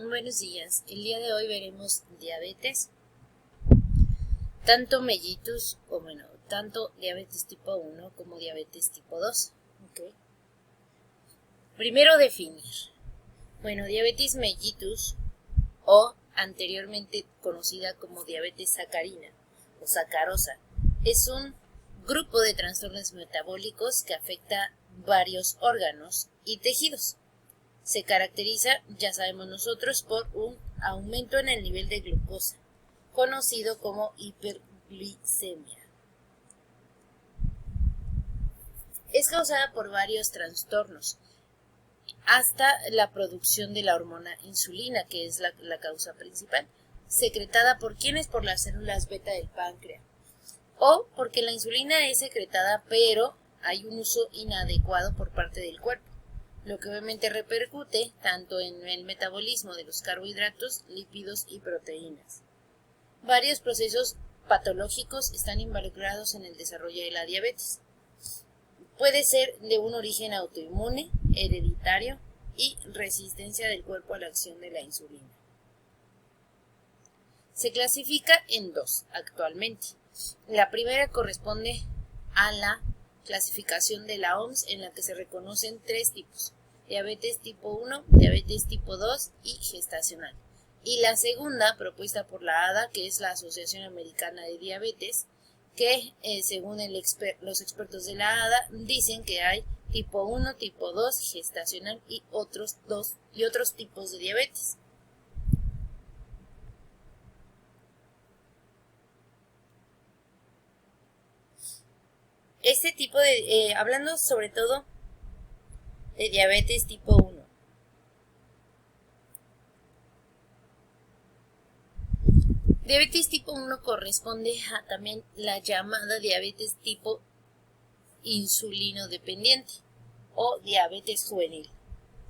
Buenos días, el día de hoy veremos diabetes, tanto mellitus, tanto diabetes tipo 1 como diabetes tipo 2. Okay. Primero definir. Diabetes mellitus o anteriormente conocida como diabetes sacarina o sacarosa es un grupo de trastornos metabólicos que afecta varios órganos y tejidos. Se caracteriza, ya sabemos nosotros, por un aumento en el nivel de glucosa, conocido como hiperglicemia. Es causada por varios trastornos, hasta la producción de la hormona insulina, que es la causa principal, secretada por ¿quiénes? Por las células beta del páncreas, o porque la insulina es secretada, pero hay un uso inadecuado por parte del cuerpo, lo que obviamente repercute tanto en el metabolismo de los carbohidratos, lípidos y proteínas. Varios procesos patológicos están involucrados en el desarrollo de la diabetes. Puede ser de un origen autoinmune, hereditario y resistencia del cuerpo a la acción de la insulina. Se clasifica en dos actualmente. La primera corresponde a la clasificación de la OMS, en la que se reconocen tres tipos: diabetes tipo 1, diabetes tipo 2 y gestacional. Y la segunda, propuesta por la ADA, que es la Asociación Americana de Diabetes, que según los expertos de la ADA dicen que hay tipo 1, tipo 2, gestacional y otros tipos de diabetes. Este tipo de, hablando sobre todo de diabetes tipo 1. Diabetes tipo 1 corresponde a también la llamada diabetes tipo insulino dependiente o diabetes juvenil.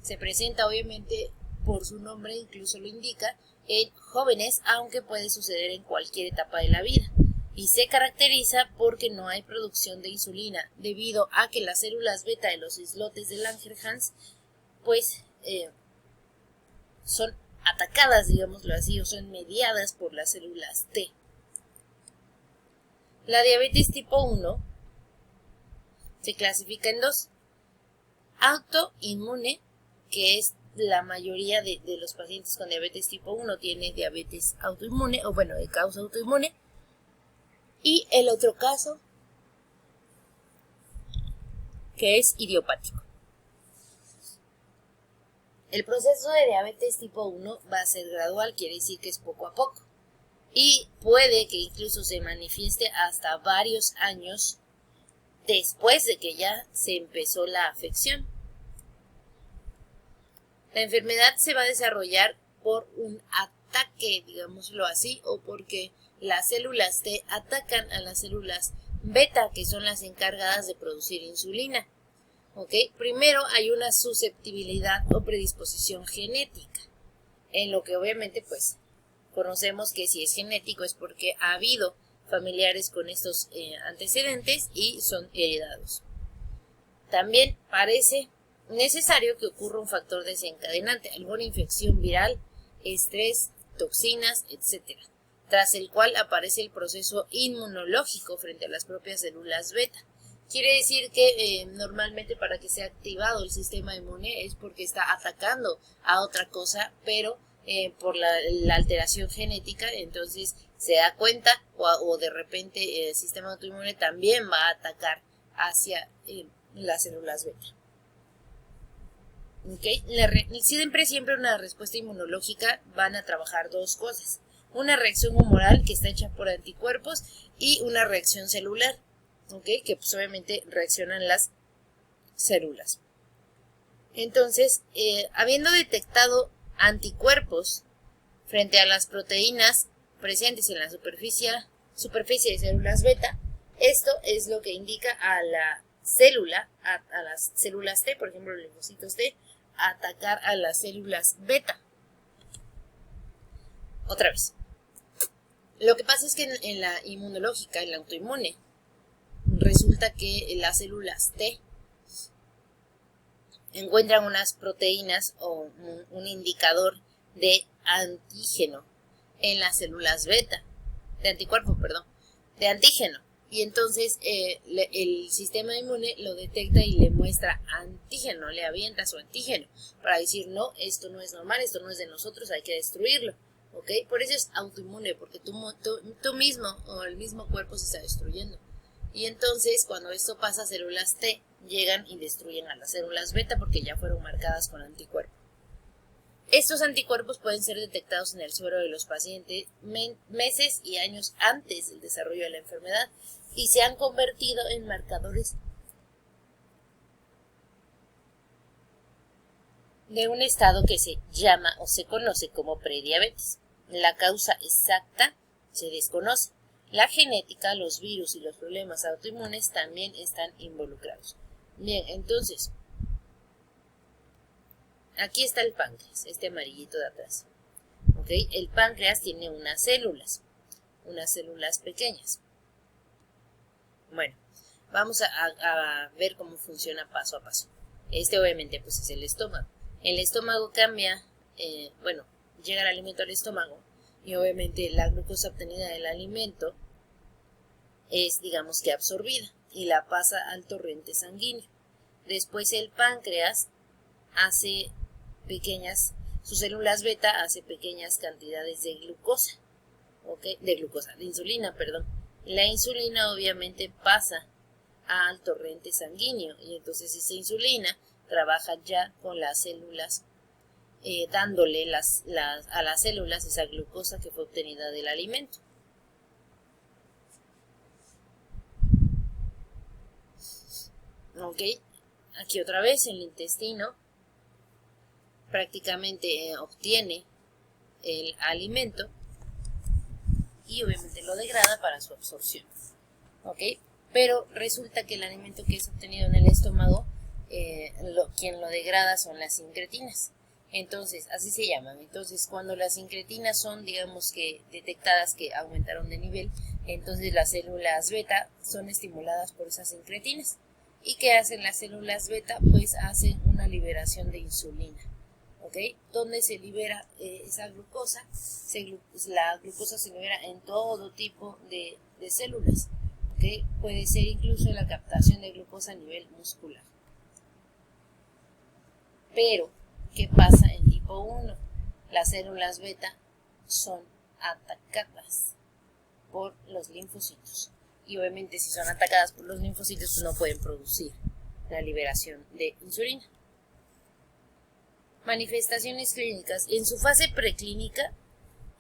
Se presenta obviamente por su nombre, incluso lo indica, en jóvenes, aunque puede suceder en cualquier etapa de la vida. Y se caracteriza porque no hay producción de insulina, debido a que las células beta de los islotes de Langerhans son atacadas, digámoslo así, o son mediadas por las células T. La diabetes tipo 1 se clasifica en dos: autoinmune, que es la mayoría de los pacientes con diabetes tipo 1 tiene diabetes autoinmune, de causa autoinmune, y el otro caso, que es idiopático. El proceso de diabetes tipo 1 va a ser gradual, quiere decir que es poco a poco, y puede que incluso se manifieste hasta varios años después de que ya se empezó la afección. La enfermedad se va a desarrollar por un ataque, digámoslo así, o porque las células T atacan a las células beta, que son las encargadas de producir insulina. Primero hay una susceptibilidad o predisposición genética, en lo que obviamente conocemos que si es genético es porque ha habido familiares con estos antecedentes y son heredados. También parece necesario que ocurra un factor desencadenante, alguna infección viral, estrés, toxinas, etc., tras el cual aparece el proceso inmunológico frente a las propias células beta. Quiere decir que normalmente para que sea activado el sistema inmune es porque está atacando a otra cosa, pero por la alteración genética, entonces se da cuenta o de repente el sistema autoinmune también va a atacar hacia las células beta. Siempre una respuesta inmunológica van a trabajar dos cosas: una reacción humoral, que está hecha por anticuerpos, y una reacción celular, que obviamente reaccionan las células. Entonces, habiendo detectado anticuerpos frente a las proteínas presentes en la superficie de células beta, esto es lo que indica a la célula, a las células T, por ejemplo, los linfocitos T, a atacar a las células beta. Otra vez. Lo que pasa es que en la inmunológica, en la autoinmune, resulta que las células T encuentran unas proteínas o un indicador de antígeno en las células beta, de anticuerpo, perdón, de antígeno. Y entonces el sistema inmune lo detecta y le muestra antígeno, le avienta su antígeno para decir, no, esto no es normal, esto no es de nosotros, hay que destruirlo. ¿Ok? Por eso es autoinmune, porque tú mismo o el mismo cuerpo se está destruyendo. Y entonces cuando esto pasa, células T llegan y destruyen a las células beta porque ya fueron marcadas con anticuerpo. Estos anticuerpos pueden ser detectados en el suero de los pacientes meses y años antes del desarrollo de la enfermedad y se han convertido en marcadores de un estado que se llama o se conoce como prediabetes. La causa exacta se desconoce. La genética, los virus y los problemas autoinmunes también están involucrados. Bien, entonces, aquí está el páncreas, este amarillito de atrás. ¿Ok? El páncreas tiene unas células pequeñas. Bueno, vamos a ver cómo funciona paso a paso. Este obviamente pues es el estómago. El estómago cambia, llega el alimento al estómago y obviamente la glucosa obtenida del alimento es, digamos que absorbida y la pasa al torrente sanguíneo. Después el páncreas hace sus células beta hace pequeñas cantidades de glucosa, ¿okay? De insulina, perdón. La insulina obviamente pasa al torrente sanguíneo y entonces esa insulina trabaja ya con las células, dándole a las células esa glucosa que fue obtenida del alimento. Ok, aquí otra vez el intestino prácticamente obtiene el alimento y obviamente lo degrada para su absorción. Ok, pero resulta que el alimento que es obtenido en el estómago, quien lo degrada son las incretinas. Entonces, así se llaman. Entonces, cuando las incretinas son, digamos que detectadas que aumentaron de nivel, entonces las células beta son estimuladas por esas incretinas. ¿Y qué hacen las células beta? Pues hacen una liberación de insulina. ¿Ok? Donde se libera esa glucosa, la glucosa se libera en todo tipo de células. ¿Ok? Puede ser incluso la captación de glucosa a nivel muscular. Pero, ¿qué pasa en tipo 1? Las células beta son atacadas por los linfocitos. Y obviamente si son atacadas por los linfocitos, pues no pueden producir la liberación de insulina. Manifestaciones clínicas. En su fase preclínica,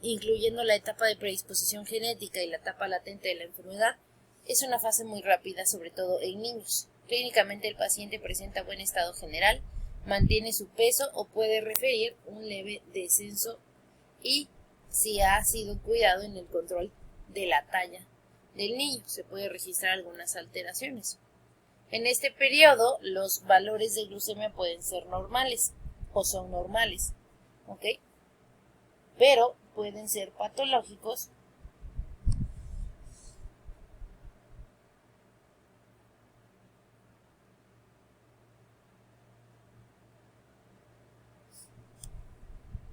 incluyendo la etapa de predisposición genética y la etapa latente de la enfermedad, es una fase muy rápida, sobre todo en niños. Clínicamente el paciente presenta buen estado general, mantiene su peso o puede referir un leve descenso y si ha sido cuidado en el control de la talla del niño, se puede registrar algunas alteraciones. En este periodo, los valores de glucemia pueden ser normales o son normales, ¿ok? Pero pueden ser patológicos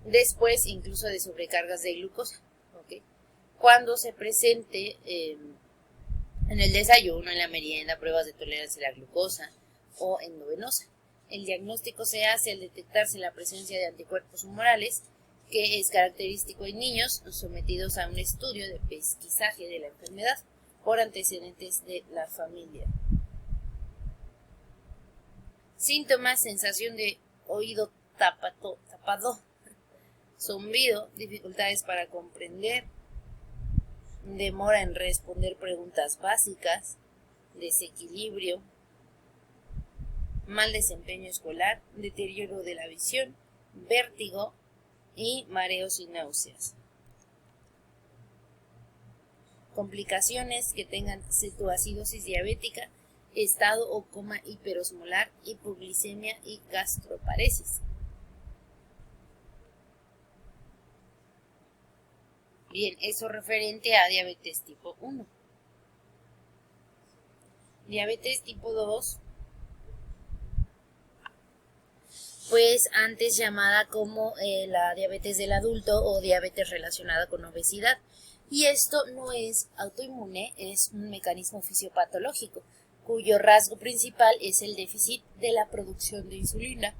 después incluso de sobrecargas de glucosa, ¿ok? Cuando se presente en el desayuno, en la merienda, pruebas de tolerancia a la glucosa o endovenosa. El diagnóstico se hace al detectarse la presencia de anticuerpos humorales, que es característico en niños sometidos a un estudio de pesquisaje de la enfermedad por antecedentes de la familia. Síntomas: sensación de oído tapado, zumbido, dificultades para comprender, demora en responder preguntas básicas, desequilibrio, mal desempeño escolar, deterioro de la visión, vértigo y mareos y náuseas. Complicaciones que tengan cetoacidosis diabética, estado o coma hiperosmolar, hipoglicemia y gastroparesis. Bien, eso referente a diabetes tipo 1. Diabetes tipo 2 pues antes llamada como la diabetes del adulto o diabetes relacionada con obesidad. Y esto no es autoinmune, es un mecanismo fisiopatológico, cuyo rasgo principal es el déficit de la producción de insulina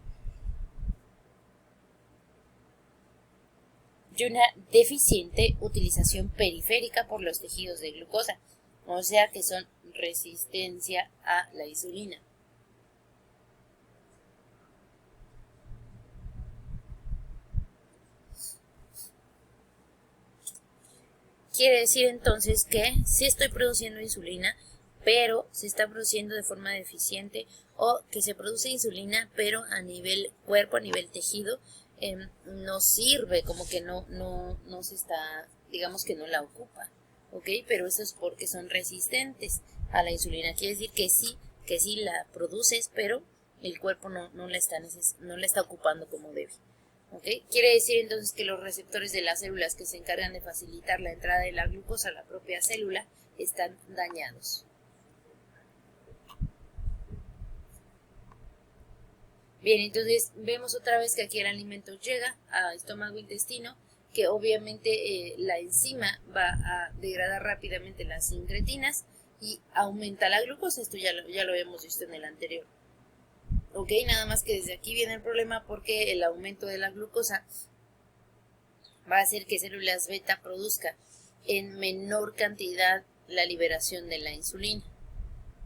y una deficiente utilización periférica por los tejidos de glucosa, o sea que son resistencia a la insulina. Quiere decir entonces que sí estoy produciendo insulina, pero se está produciendo de forma deficiente, o que se produce insulina, pero a nivel cuerpo, a nivel tejido, no sirve, como que no se está, digamos que no la ocupa, ¿ok? Pero eso es porque son resistentes a la insulina. Quiere decir que sí la produces, pero el cuerpo no la está ocupando como debe. ¿Okay? Quiere decir entonces que los receptores de las células que se encargan de facilitar la entrada de la glucosa a la propia célula están dañados. Bien, entonces vemos otra vez que aquí el alimento llega a estómago e intestino, que obviamente la enzima va a degradar rápidamente las incretinas y aumenta la glucosa. Esto ya lo habíamos visto en el anterior. Ok, nada más que desde aquí viene el problema, porque el aumento de la glucosa va a hacer que células beta produzcan en menor cantidad la liberación de la insulina.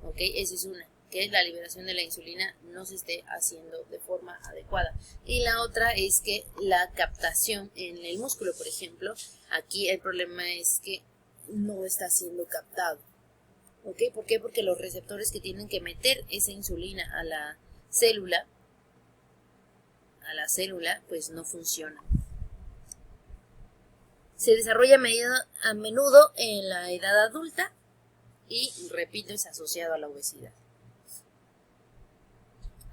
Ok, esa es una, que la liberación de la insulina no se esté haciendo de forma adecuada. Y la otra es que la captación en el músculo, por ejemplo, aquí el problema es que no está siendo captado. Ok, ¿por qué? Porque los receptores que tienen que meter esa insulina a la célula, pues no funciona. Se desarrolla a menudo en la edad adulta y, repito, es asociado a la obesidad.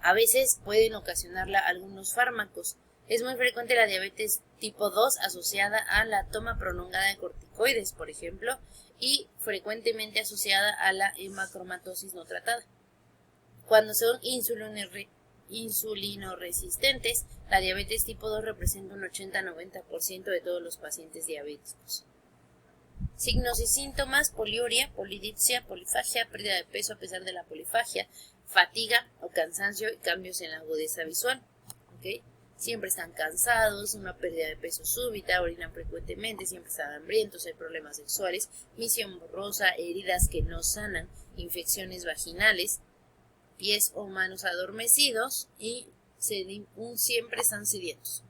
A veces pueden ocasionarla algunos fármacos. Es muy frecuente la diabetes tipo 2 asociada a la toma prolongada de corticoides, por ejemplo, y frecuentemente asociada a la hemacromatosis no tratada. Cuando son insulinoresistentes, la diabetes tipo 2 representa un 80-90% de todos los pacientes diabéticos. Signos y síntomas: poliuria, polidipsia, polifagia, pérdida de peso a pesar de la polifagia, fatiga o cansancio y cambios en la agudeza visual. ¿Okay? Siempre están cansados, una pérdida de peso súbita, orinan frecuentemente, siempre están hambrientos, hay problemas sexuales, misión borrosa, heridas que no sanan, infecciones vaginales, pies o manos adormecidos y siempre están sedientos.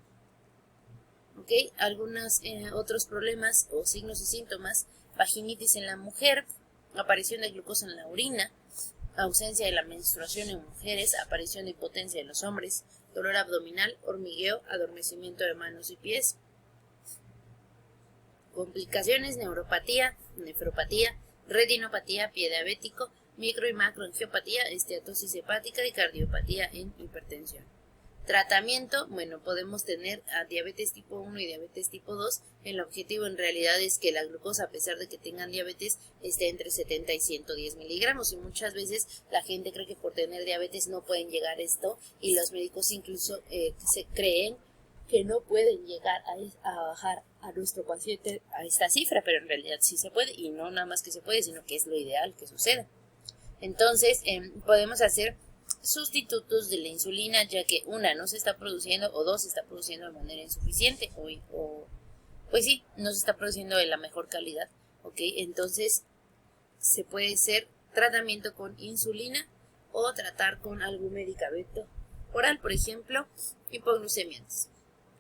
¿Okay? Algunos otros problemas o signos y síntomas: vaginitis en la mujer, aparición de glucosa en la orina, ausencia de la menstruación en mujeres, aparición de impotencia en los hombres, dolor abdominal, hormigueo, adormecimiento de manos y pies. Complicaciones: neuropatía, nefropatía, retinopatía, pie diabético, micro y macroangiopatía, esteatosis hepática y cardiopatía en hipertensión. Tratamiento: bueno, podemos tener a diabetes tipo 1 y diabetes tipo 2. El objetivo en realidad es que la glucosa, a pesar de que tengan diabetes, esté entre 70 y 110 miligramos. Y muchas veces la gente cree que por tener diabetes no pueden llegar a esto, y los médicos incluso se creen que no pueden llegar a bajar a nuestro paciente a esta cifra, pero en realidad sí se puede, y no nada más que se puede, sino que es lo ideal que suceda. Entonces, podemos hacer sustitutos de la insulina, ya que una, no se está produciendo, o dos, se está produciendo de manera insuficiente, o pues sí, no se está produciendo de la mejor calidad. ¿Ok? Entonces se puede hacer tratamiento con insulina o tratar con algún medicamento oral, por ejemplo, hipoglucemiantes.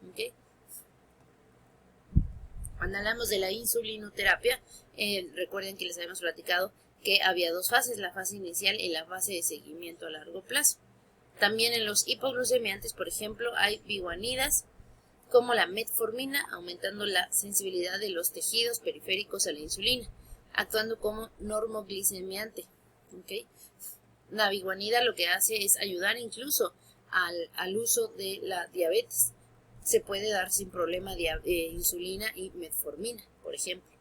¿Ok? Cuando hablamos de la insulinoterapia, recuerden que les habíamos platicado que había dos fases: la fase inicial y la fase de seguimiento a largo plazo. También en los hipoglucemiantes, por ejemplo, hay biguanidas como la metformina, aumentando la sensibilidad de los tejidos periféricos a la insulina, actuando como normoglicemiante. ¿Okay? La biguanida lo que hace es ayudar incluso al uso de la diabetes. Se puede dar sin problema insulina y metformina, por ejemplo.